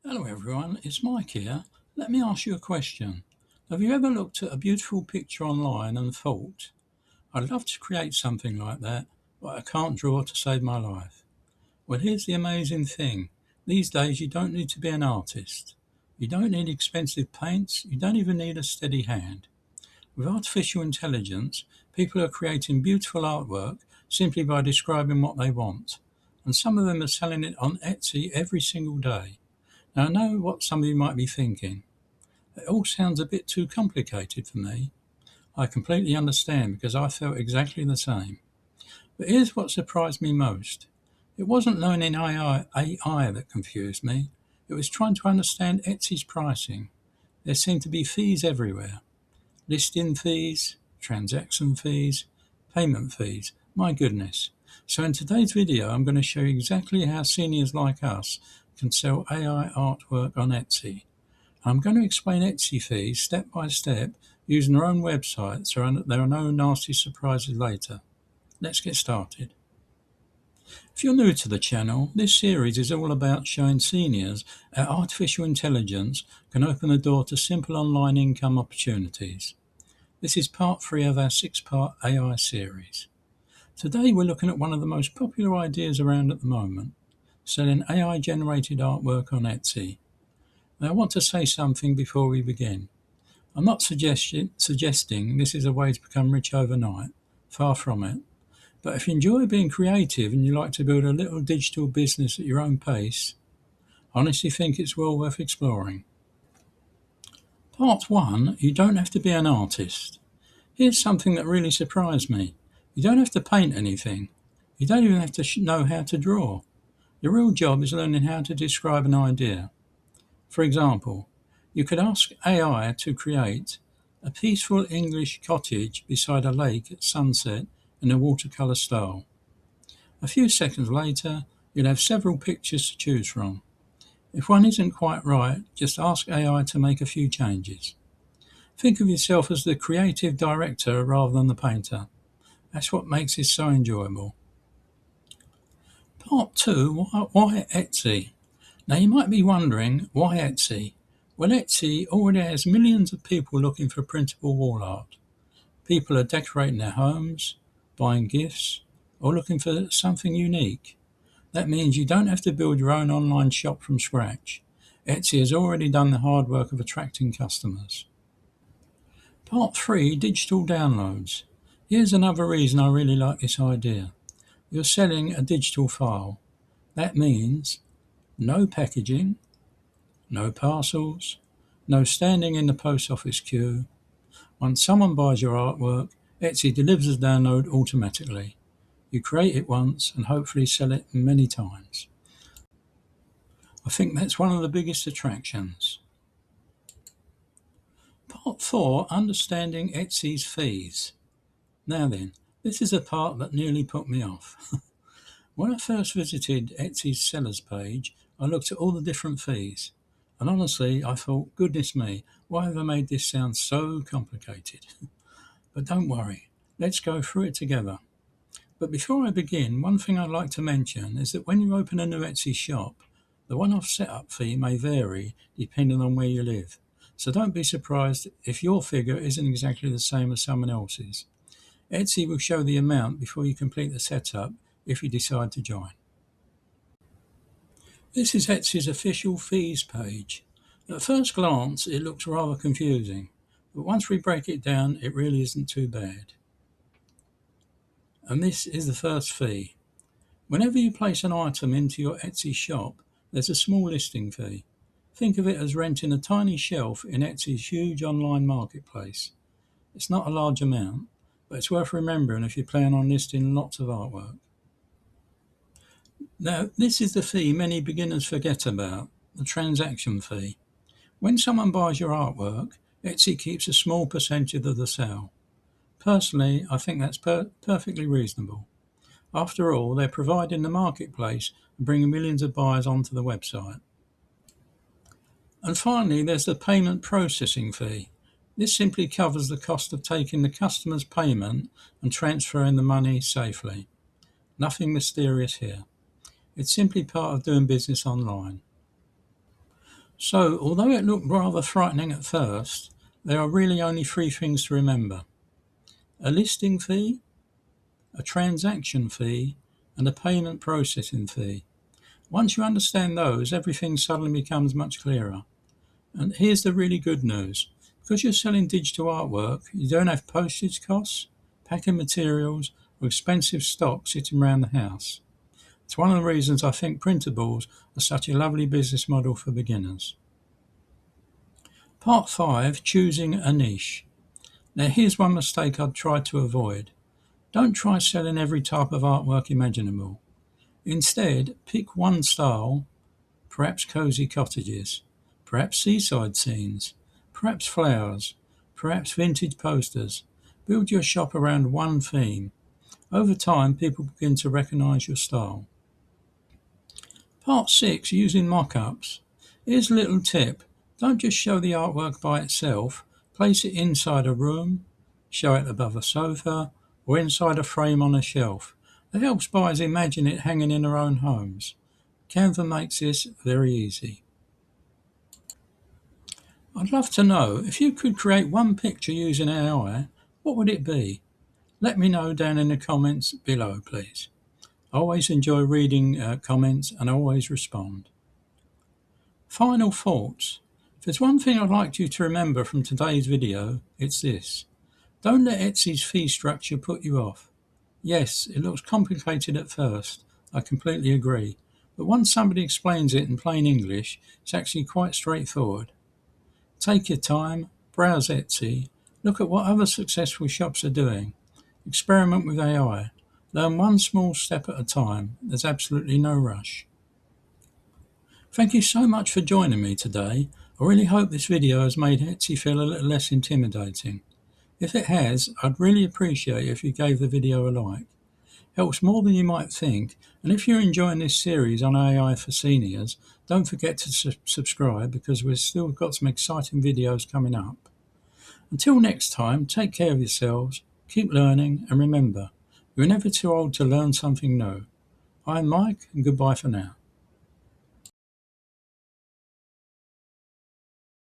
Hello everyone, it's Mike here. Let me ask you a question. Have you ever looked at a beautiful picture online and thought, I'd love to create something like that, but I can't draw to save my life? Well, here's the amazing thing. These days you don't need to be an artist. You don't need expensive paints, you don't even need a steady hand. With artificial intelligence, people are creating beautiful artwork simply by describing what they want. And some of them are selling it on Etsy every single day. Now, I know what some of you might be thinking. It all sounds a bit too complicated for me. I completely understand because I felt exactly the same. But here's what surprised me most. It wasn't learning AI that confused me. It was trying to understand Etsy's pricing. There seemed to be fees everywhere. Listing fees, transaction fees, payment fees. My goodness. So in today's video, I'm going to show you exactly how seniors like us can sell AI artwork on Etsy. I'm going to explain Etsy fees step by step using our own website so there are no nasty surprises later. Let's get started. If you're new to the channel, this series is all about showing seniors how artificial intelligence can open the door to simple online income opportunities. This is part 3 of our 6-part AI series. Today we're looking at one of the most popular ideas around at the moment, selling AI-generated artwork on Etsy. Now I want to say something before we begin. I'm not suggesting this is a way to become rich overnight, far from it. But if you enjoy being creative and you like to build a little digital business at your own pace, I honestly think it's well worth exploring. Part 1, you don't have to be an artist. Here's something that really surprised me. You don't have to paint anything. You don't even have to know how to draw. Your real job is learning how to describe an idea. For example, you could ask AI to create a peaceful English cottage beside a lake at sunset in a watercolour style. A few seconds later, you'll have several pictures to choose from. If one isn't quite right, just ask AI to make a few changes. Think of yourself as the creative director rather than the painter. That's what makes it so enjoyable. Part 2, why Etsy? Now you might be wondering, why Etsy? Well, Etsy already has millions of people looking for printable wall art. People are decorating their homes, buying gifts, or looking for something unique. That means you don't have to build your own online shop from scratch. Etsy has already done the hard work of attracting customers. Part 3, digital downloads. Here's another reason I really like this idea. You're selling a digital file. That means no packaging, no parcels, no standing in the post office queue. Once someone buys your artwork, Etsy delivers the download automatically. You create it once and hopefully sell it many times. I think that's one of the biggest attractions. Part 4, understanding Etsy's fees. Now then, this is a part that nearly put me off. When I first visited Etsy's sellers page, I looked at all the different fees. And honestly, I thought, goodness me, why have I made this sound so complicated? But don't worry, let's go through it together. But before I begin, one thing I'd like to mention is that when you open a new Etsy shop, the one-off setup fee may vary depending on where you live. So don't be surprised if your figure isn't exactly the same as someone else's. Etsy will show the amount before you complete the setup if you decide to join. This is Etsy's official fees page. At first glance, it looks rather confusing, but once we break it down, it really isn't too bad. And this is the first fee. Whenever you place an item into your Etsy shop, there's a small listing fee. Think of it as renting a tiny shelf in Etsy's huge online marketplace. It's not a large amount, but it's worth remembering if you plan on listing lots of artwork. Now, this is the fee many beginners forget about, the transaction fee. When someone buys your artwork, Etsy keeps a small percentage of the sale. Personally, I think that's perfectly reasonable. After all, they're providing the marketplace and bringing millions of buyers onto the website. And finally, there's the payment processing fee. This simply covers the cost of taking the customer's payment and transferring the money safely. Nothing mysterious here. It's simply part of doing business online. So, although it looked rather frightening at first, there are really only three things to remember: a listing fee, a transaction fee, and a payment processing fee. Once you understand those, everything suddenly becomes much clearer. And here's the really good news. Because you're selling digital artwork, you don't have postage costs, packing materials, or expensive stock sitting around the house. It's one of the reasons I think printables are such a lovely business model for beginners. Part 5, choosing a niche. Now here's one mistake I'd try to avoid. Don't try selling every type of artwork imaginable. Instead, pick one style, perhaps cosy cottages, perhaps seaside scenes, perhaps flowers, perhaps vintage posters. Build your shop around one theme. Over time, people begin to recognize your style. Part 6, using mock-ups. Here's a little tip. Don't just show the artwork by itself. Place it inside a room, show it above a sofa, or inside a frame on a shelf. It helps buyers imagine it hanging in their own homes. Canva makes this very easy. I'd love to know, if you could create one picture using AI, what would it be? Let me know down in the comments below, please. I always enjoy reading comments and I always respond. Final thoughts. If there's one thing I'd like you to remember from today's video, it's this. Don't let Etsy's fee structure put you off. Yes, it looks complicated at first, I completely agree, but once somebody explains it in plain English, it's actually quite straightforward. Take your time, browse Etsy, look at what other successful shops are doing, experiment with AI, learn one small step at a time. There's absolutely no rush. Thank you so much for joining me today. I really hope this video has made Etsy feel a little less intimidating. If it has, I'd really appreciate it if you gave the video a like. Helps more than you might think, and if you're enjoying this series on AI for seniors, don't forget to subscribe because we've still got some exciting videos coming up. Until next time, take care of yourselves, keep learning, and remember, you're never too old to learn something new. I'm Mike, and goodbye for now.